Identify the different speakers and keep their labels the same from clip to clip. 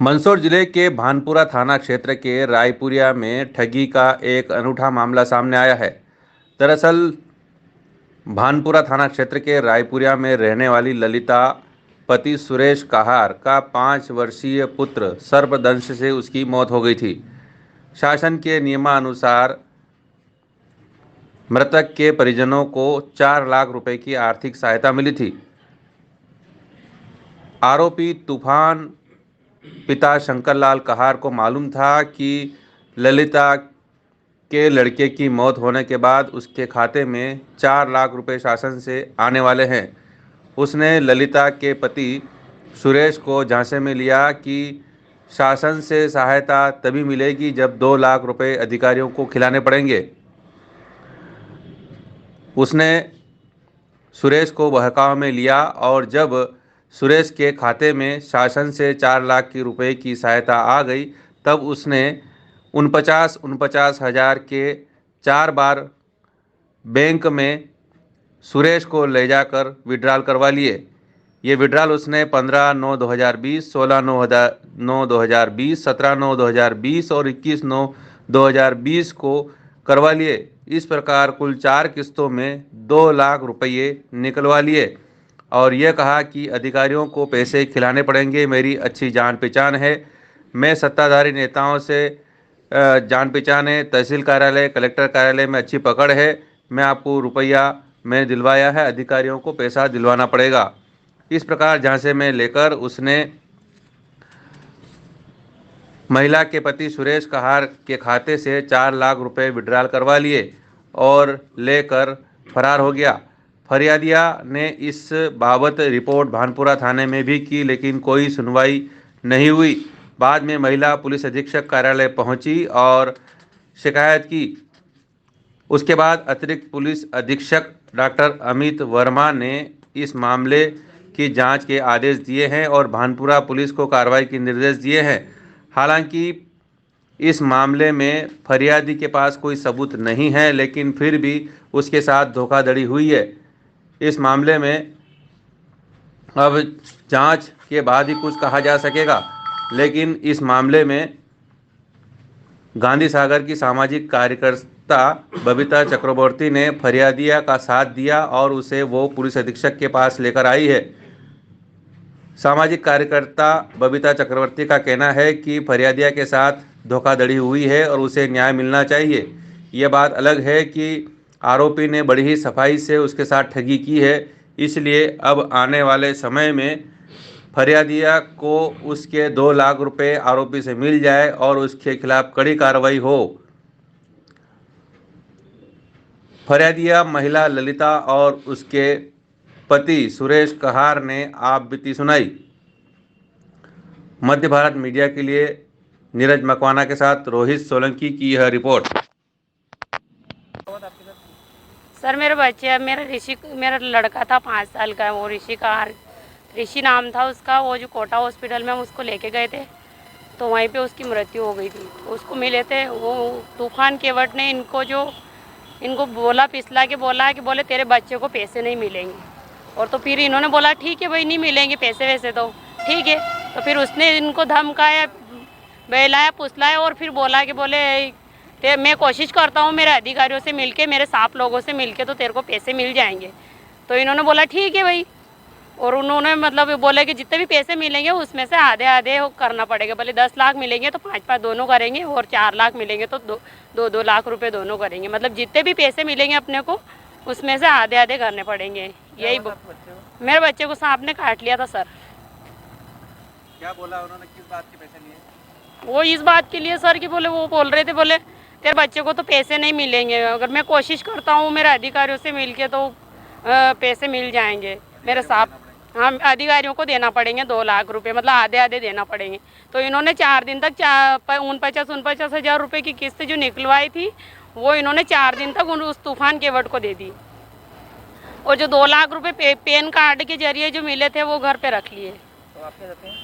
Speaker 1: मंदसौर जिले के भानपुरा थाना क्षेत्र के रायपुरिया में ठगी का एक अनूठा मामला सामने आया है। दरअसल भानपुरा थाना क्षेत्र के रायपुरिया में रहने वाली ललिता पति सुरेश कहार का 5 वर्षीय पुत्र सर्पदंश से उसकी मौत हो गई थी। शासन के नियमानुसार मृतक के परिजनों को 4 लाख रुपए की आर्थिक सहायता मिली थी। आरोपी तूफान पिता शंकरलाल कहार को मालूम था कि ललिता के लड़के की मौत होने के बाद उसके खाते में 4 लाख रुपए शासन से आने वाले हैं। उसने ललिता के पति सुरेश को झांसे में लिया कि शासन से सहायता तभी मिलेगी जब 2 लाख रुपए अधिकारियों को खिलाने पड़ेंगे। उसने सुरेश को बहकावे में लिया और जब सुरेश के खाते में शासन से 4 लाख की रुपए की सहायता आ गई, तब उसने 49 हज़ार के 4 बार बैंक में सुरेश को ले जाकर विड्रॉल करवा लिए। ये विड्रॉल उसने 15/9/2020, 16/9/2020, 17/9/2020 और 21/9/2020 को करवा लिए। इस प्रकार कुल 4 किस्तों में 2 लाख रुपये निकलवा लिए और यह कहा कि अधिकारियों को पैसे खिलाने पड़ेंगे। मेरी अच्छी जान पहचान है, मैं सत्ताधारी नेताओं से जान पहचान है, तहसील कार्यालय कलेक्टर कार्यालय में अच्छी पकड़ है। मैं आपको रुपया मैं दिलवाया है, अधिकारियों को पैसा दिलवाना पड़ेगा। इस प्रकार झांसे में लेकर उसने महिला के पति सुरेश कहार के खाते से 4 लाख रुपए विड्रॉल करवा लिए और लेकर फरार हो गया। फरियादिया ने इस बाबत रिपोर्ट भानपुरा थाने में भी की, लेकिन कोई सुनवाई नहीं हुई। बाद में महिला पुलिस अधीक्षक कार्यालय पहुंची और शिकायत की। उसके बाद अतिरिक्त पुलिस अधीक्षक डॉक्टर अमित वर्मा ने इस मामले की जांच के आदेश दिए हैं और भानपुरा पुलिस को कार्रवाई के निर्देश दिए हैं। हालांकि इस मामले में फरियादी के पास कोई सबूत नहीं है, लेकिन फिर भी उसके साथ धोखाधड़ी हुई है। इस मामले में अब जांच के बाद ही कुछ कहा जा सकेगा, लेकिन इस मामले में गांधी सागर की सामाजिक कार्यकर्ता बबीता चक्रवर्ती ने फरियादिया का साथ दिया और उसे वो पुलिस अधीक्षक के पास लेकर आई है। सामाजिक कार्यकर्ता बबीता चक्रवर्ती का कहना है कि फरियादिया के साथ धोखाधड़ी हुई है और उसे न्याय मिलना चाहिए। यह बात अलग है कि आरोपी ने बड़ी ही सफाई से उसके साथ ठगी की है, इसलिए अब आने वाले समय में फरियादिया को उसके 2 लाख रुपए आरोपी से मिल जाए और उसके खिलाफ कड़ी कार्रवाई हो। फरियादिया महिला ललिता और उसके पति सुरेश कहार ने आप बीती सुनाई। मध्य भारत मीडिया के लिए नीरज मकवाना के साथ रोहित सोलंकी की यह रिपोर्ट।
Speaker 2: सर मेरे बच्चे, मेरा लड़का था 5 साल का, वो ऋषि नाम था उसका। वो जो कोटा हॉस्पिटल में हम उसको लेके गए थे, तो वहीं पे उसकी मृत्यु हो गई थी। उसको मिले थे, वो तूफान केवट ने इनको बोला, पिसला के बोला कि बोले तेरे बच्चे को पैसे नहीं मिलेंगे। और तो फिर इन्होंने बोला ठीक है भाई, नहीं मिलेंगे पैसे वैसे तो ठीक है। तो फिर उसने इनको धमकाया, बहलाया, फुसलाया और फिर बोला कि बोले मैं कोशिश करता हूँ मेरे अधिकारियों से मिलके, मेरे साफ लोगों से मिलके, तो तेरे को पैसे मिल जाएंगे। तो इन्होंने बोला ठीक है भाई, और उन्होंने मतलब बोले कि जितने भी पैसे मिलेंगे उसमें से आधे आधे करना पड़ेगा। भले 10 लाख मिलेंगे तो 5-5 दोनों करेंगे, और 4 लाख मिलेंगे तो 2-2 लाख रुपए दोनों करेंगे। मतलब जितने भी पैसे मिलेंगे अपने को उसमें से आधे आधे करने पड़ेंगे। यही मेरे बच्चे को सांप ने काट लिया था सर।
Speaker 3: क्या बोला उन्होंने, किस बात के पैसे लिए?
Speaker 2: वो इस बात के लिए सर कि बोले, वो बोल रहे थे बोले तेरे बच्चे को तो पैसे नहीं मिलेंगे, अगर मैं कोशिश करता हूँ मेरे अधिकारियों से मिलके तो पैसे मिल जाएंगे मेरे साथ। हाँ, अधिकारियों को देना पड़ेंगे 2 लाख रुपए, मतलब आधे आधे देना पड़ेंगे। तो इन्होंने 4 दिन तक 49 हज़ार रुपये की किस्त जो निकलवाई थी, वो इन्होंने 4 दिन तक उस तूफान केवट को दे दी। और जो 2 लाख रुपए पेन कार्ड के जरिए जो मिले थे वो घर पे रख लिए।
Speaker 3: तो आप क्या चाहते हैं?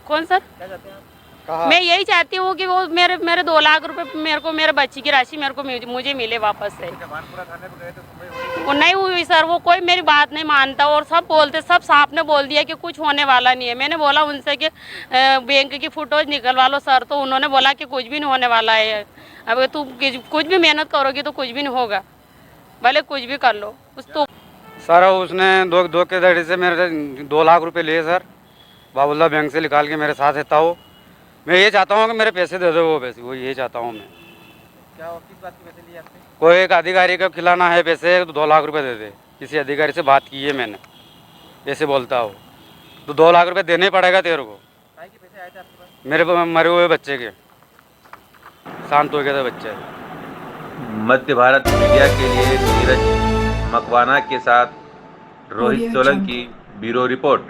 Speaker 2: कौन सर?
Speaker 3: क्या चाहते हैं आप?
Speaker 2: मैं यही चाहती हूँ कि वो मेरे 2 लाख रुपए मेरे को, मेरे बच्ची की राशि मेरे को मुझे मिले वापस से।
Speaker 3: भानपुरा थाने पे गए थे,
Speaker 2: वो नहीं हुई सर, वो कोई मेरी बात नहीं मानता और सब बोलते, सब सांप ने बोल दिया कि कुछ होने वाला नहीं है। मैंने बोला उनसे कि बैंक की फोटोज निकलवा लो सर, तो उन्होंने बोला कि कुछ भी नहीं होने वाला है। अब तुम कुछ भी मेहनत करोगी तो कुछ भी नहीं होगा, भले कुछ भी कर लो। तो
Speaker 4: सर उसने दो के दड़ी से मेरे 2 लाख रुपए लिए सर, बाबुल्ला बैंक से निकाल के मेरे साथ रहता हो। मैं ये चाहता हूँ कि मेरे पैसे दे दो, वो पैसे वो ये चाहता हूँ मैं।
Speaker 3: क्या किस बात के पैसे लिए आपसे?
Speaker 4: कोई एक अधिकारी को खिलाना है पैसे, तो 2 लाख रुपए दे दे। किसी अधिकारी से बात की है मैंने, ऐसे बोलता हो तो 2 लाख रुपए देने पड़ेगा तेरे को।
Speaker 3: काय के पैसे आए थे आपके पास?
Speaker 4: मेरे मरे हुए बच्चे के, शांत हो गए थे बच्चे।
Speaker 1: मध्य भारत मीडिया के लिए नीरज मकवाना के साथ रोहित सोलंकी, ब्यूरो रिपोर्ट।